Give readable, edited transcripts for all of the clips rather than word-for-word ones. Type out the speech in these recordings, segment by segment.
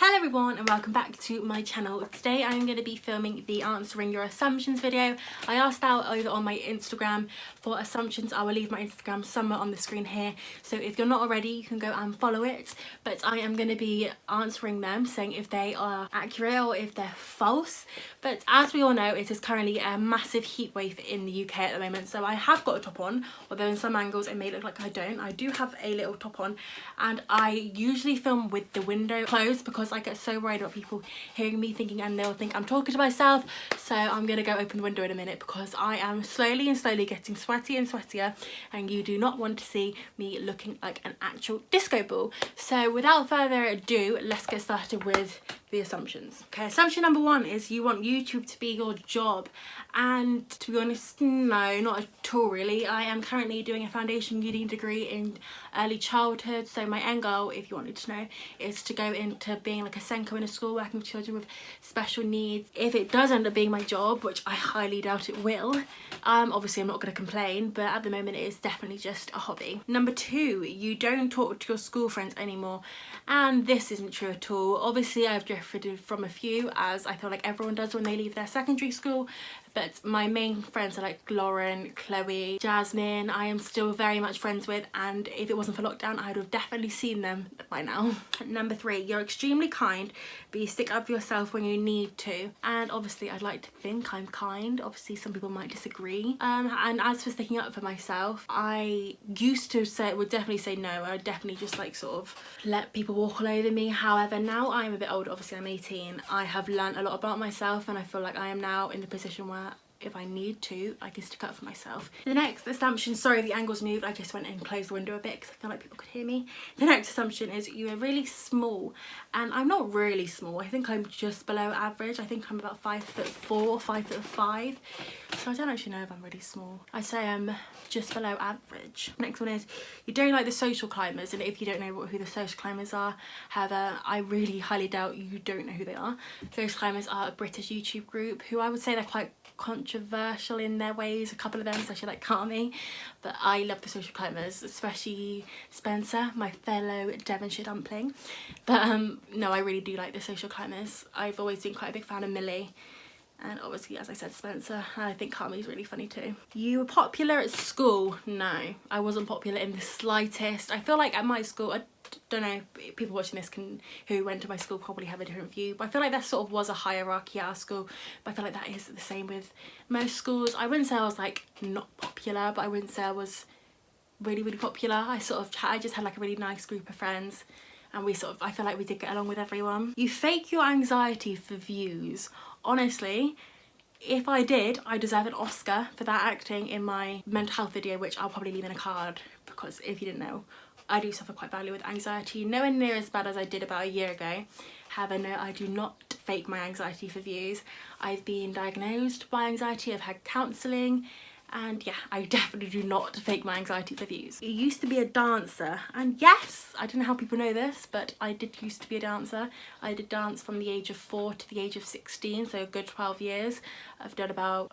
Hello everyone and welcome back to my channel. Today I'm going to be filming the answering your assumptions video. I asked out over on my Instagram for assumptions. I will leave my Instagram somewhere on the screen here, so if you're not already you can go and follow it, but I am going to be answering them, saying if they are accurate or if they're false. But as we all know, it is currently a massive heat wave in the UK at the moment, so I have got a top on, although in some angles it may look like I don't. I do have a little top on, and I usually film with the window closed because I get so worried about people hearing me thinking, and they'll think I'm talking to myself. So I'm gonna go open the window in a minute because I am slowly getting sweaty and sweatier, and you do not want to see me looking like an actual disco ball. So without further ado, let's get started with the assumptions. Okay, assumption number one is you want YouTube to be your job, and to be honest, no, not at all really. I am currently doing a foundation uni degree in early childhood, so my end goal, if you wanted to know, is to go into being like a Senko in a school working with children with special needs. If it does end up being my job, which I highly doubt it will, obviously I'm not going to complain, but at the moment it is definitely just a hobby. Number two, you don't talk to your school friends anymore, and this isn't true at all. Obviously I've drifted from a few, as I feel like everyone does when they leave their secondary school, but my main friends are like Lauren, Chloe, Jasmine. I am still very much friends with, and if it wasn't for lockdown I would have definitely seen them by now. Number three, you're extremely kind, but you stick up for yourself when you need to, and obviously I'd like to think I'm kind. Obviously some people might disagree, and as for sticking up for myself, I used to would definitely say no. I would definitely just like sort of let people walk all over me. However, now I'm a bit older, obviously I'm 18, I have learned a lot about myself, and I feel like I am now in the position where if I need to, I can stick up for myself. The next assumption, sorry the angle's moved, I just went and closed the window a bit because I feel like people could hear me. The next assumption is you are really small, and I'm not really small. I think I'm just below average. I think I'm about 5'4" or 5'5", so I don't actually know if I'm really small. I'd say I'm just below average. Next one is you don't like the social climbers, and if you don't know who the social climbers are, however, I really highly doubt you don't know who they are. Social climbers are a British YouTube group who I would say they're quite controversial in their ways, a couple of them, especially like Carmi, but I love the social climbers, especially Spencer, my fellow Devonshire dumpling. But no, I really do like the social climbers. I've always been quite a big fan of Millie, and obviously, as I said, Spencer, and I think Carmi's really funny too. You were popular at school? No, I wasn't popular in the slightest. I feel like at my school, I don't know, people watching this who went to my school probably have a different view, but I feel like there sort of was a hierarchy at our school, but I feel like that is the same with most schools. I wouldn't say I was like not popular, but I wouldn't say I was really popular. I just had like a really nice group of friends, and I feel like we did get along with everyone. You fake your anxiety for views. Honestly, if I did, I deserve an Oscar for that acting in my mental health video, which I'll probably leave in a card, because if you didn't know, I do suffer quite badly with anxiety, nowhere near as bad as I did about a year ago. However, no, I do not fake my anxiety for views. I've been diagnosed by anxiety, I've had counselling, and yeah, I definitely do not fake my anxiety for views. You used to be a dancer, and yes, I don't know how people know this, but I did used to be a dancer. I did dance from the age of 4 to the age of 16, so a good 12 years. I've done about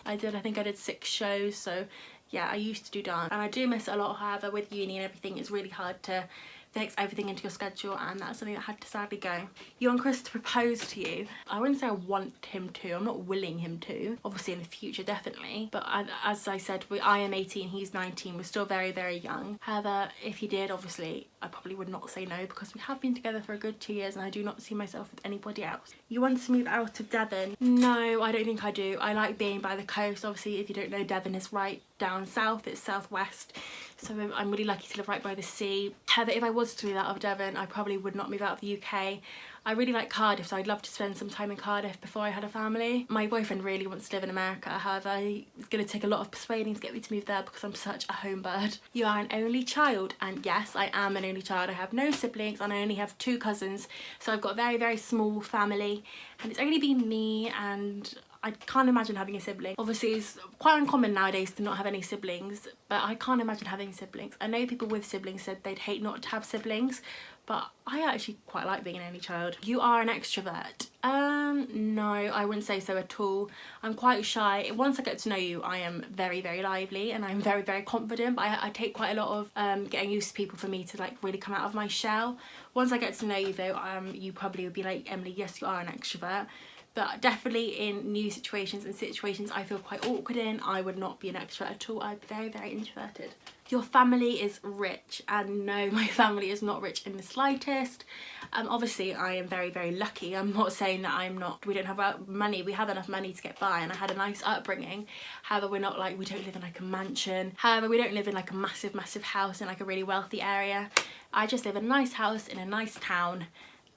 I think I did 6 shows, so yeah, I used to do dance, and I do miss it a lot. However, with uni and everything, it's really hard to fix everything into your schedule, and that's something that had to sadly go. You want Chris to propose to you? I wouldn't say I want him to, I'm not willing him to. Obviously in the future, definitely, but as I said, I am 18, he's 19, we're still very young. However, if he did, obviously I probably would not say no, because we have been together for a good 2 years and I do not see myself with anybody else. You want to move out of Devon? No, I don't think I do. I like being by the coast. Obviously, if you don't know, Devon is right down south, it's southwest, so I'm really lucky to live right by the sea. However, if I was to move out of Devon, I probably would not move out of the UK. I really like Cardiff, so I'd love to spend some time in Cardiff before I had a family. My boyfriend really wants to live in America, however it's going to take a lot of persuading to get me to move there because I'm such a home bird. You are an only child, and yes, I am an only child. I have no siblings and I only have 2 cousins, so I've got a very small family, and it's only been me and I can't imagine having a sibling. Obviously it's quite uncommon nowadays to not have any siblings, but I can't imagine having siblings. I know people with siblings said they'd hate not to have siblings, but I actually quite like being an only child. You are an extrovert. No, I wouldn't say so at all. I'm quite shy. Once I get to know you, I am very, very lively and I'm very, very confident, but I take quite a lot of getting used to people for me to like really come out of my shell. Once I get to know you though, you probably would be like, Emily, yes, you are an extrovert. But definitely in new situations and situations I feel quite awkward in, I would not be an extrovert at all. I'm very, very introverted. Your family is rich, and no, my family is not rich in the slightest. Obviously I am very, very lucky. I'm not saying that we don't have money. We have enough money to get by, and I had a nice upbringing. However, we don't live in like a mansion. However, we don't live in like a massive, massive house in like a really wealthy area. I just live in a nice house in a nice town.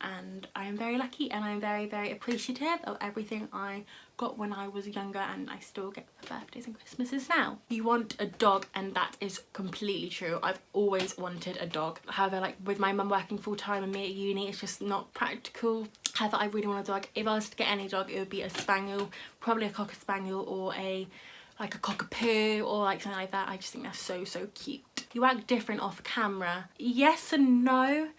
And I am very lucky, and I'm very, very appreciative of everything I got when I was younger, and I still get for birthdays and Christmases now. You want a dog, and that is completely true. I've always wanted a dog. However, like with my mum working full time and me at uni, it's just not practical. However, I really want a dog. If I was to get any dog, it would be a spaniel, probably a cocker spaniel or like a cockapoo or like something like that. I just think they're so, so cute. You act different off camera. Yes and no.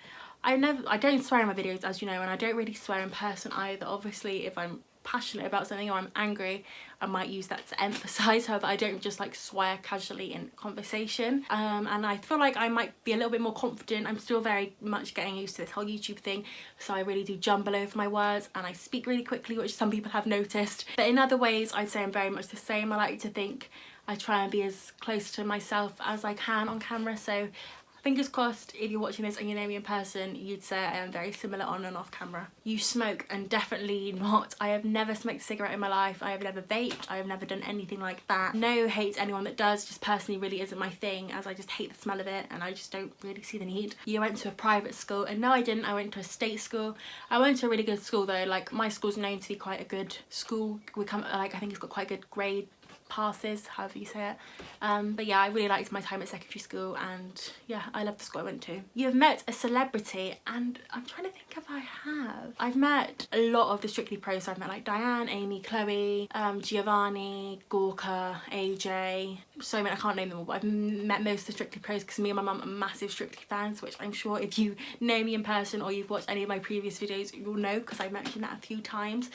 I don't swear in my videos, as you know, and I don't really swear in person either. Obviously, if I'm passionate about something or I'm angry, I might use that to emphasize. However, I don't just like swear casually in conversation. And I feel like I might be a little bit more confident. I'm still very much getting used to this whole YouTube thing, so I really do jumble over my words and I speak really quickly, which some people have noticed. But in other ways, I'd say I'm very much the same. I like to think I try and be as close to myself as I can on camera, so fingers crossed, if you're watching this and you know me in person, you'd say I am very similar on and off camera. You smoke, and definitely not. I have never smoked a cigarette in my life. I have never vaped. I have never done anything like that. No hate to anyone that does, just personally really isn't my thing, as I just hate the smell of it and I just don't really see the need. You went to a private school, and no I didn't. I went to a state school. I went to a really good school though. Like, my school's known to be quite a good school. I think it's got quite a good grade passes, however you say it. But yeah, I really liked my time at secondary school, and yeah, I love the school I went to. You've met a celebrity, and I'm trying to think if I have. I've met a lot of the Strictly Pros, so I've met like Diane, Amy, Chloe, Giovanni, Gorka, AJ, so many, I can't name them all, but I've met most of the Strictly Pros because me and my mum are massive Strictly fans, which I'm sure if you know me in person or you've watched any of my previous videos, you'll know because I've mentioned that a few times.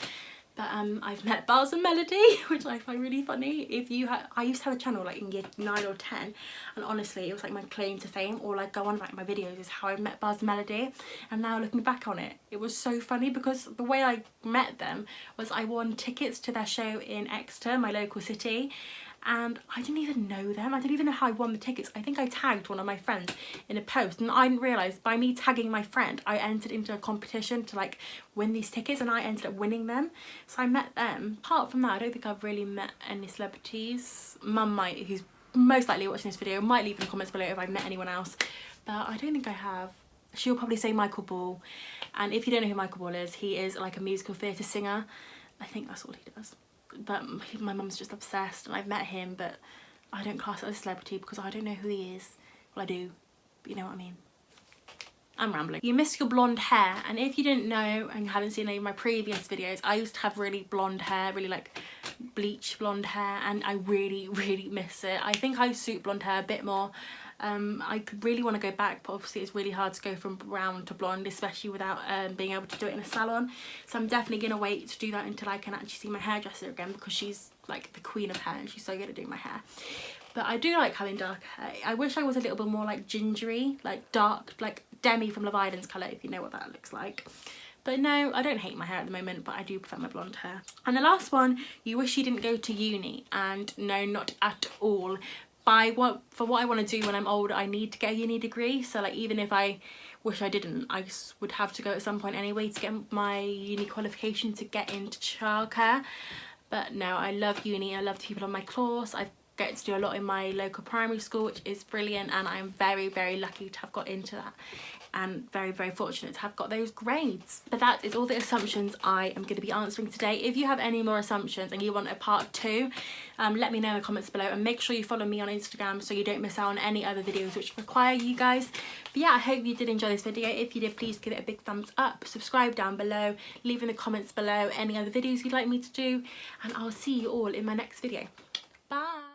But I've met Bars and Melody, which I find really funny. I used to have a channel like in year 9 or 10, and honestly it was like my claim to fame, or like go on about my videos, is how I met Bars and Melody. And now looking back on it, it was so funny because the way I met them was I won tickets to their show in Exeter, my local city, and I didn't even know them. I didn't even know how I won the tickets. I think I tagged one of my friends in a post, and I didn't realise by me tagging my friend I entered into a competition to like win these tickets, and I ended up winning them. So I met them. Apart from that, I don't think I've really met any celebrities. Mum might, who's most likely watching this video, might leave in the comments below if I've met anyone else, but I don't think I have. She'll probably say Michael Ball, and if you don't know who Michael Ball is, he is like a musical theatre singer. I think that's all he does. But my mum's just obsessed, and I've met him, but I don't class it as a celebrity because I don't know who he is. Well, I do, but you know what I mean. I'm rambling. You miss your blonde hair, and if you didn't know and you haven't seen any of my previous videos, I used to have really blonde hair, really like bleach blonde hair, and I really, really miss it. I think I suit blonde hair a bit more. I could really want to go back, but obviously it's really hard to go from brown to blonde, especially without being able to do it in a salon. So I'm definitely going to wait to do that until I can actually see my hairdresser again, because she's like the queen of hair and she's so good at doing my hair. But I do like having dark hair. I wish I was a little bit more like gingery, like dark, like Demi from Love Island's colour, if you know what that looks like. But no, I don't hate my hair at the moment, but I do prefer my blonde hair. And the last one, you wish you didn't go to uni. And no, not at all. For what I want to do when I'm older, I need to get a uni degree. So like, even if I wish I didn't, I would have to go at some point anyway to get my uni qualification to get into childcare. But no, I love uni. I love the people on my course. I get to do a lot in my local primary school, which is brilliant, and I'm very, very lucky to have got into that, and very, very fortunate to have got those grades. But that is all the assumptions I am going to be answering today. If you have any more assumptions and you want a part 2, let me know in the comments below, and make sure you follow me on Instagram so you don't miss out on any other videos which require you guys. But yeah, I hope you did enjoy this video. If you did, please give it a big thumbs up, subscribe down below, leave in the comments below any other videos you'd like me to do, and I'll see you all in my next video. Bye.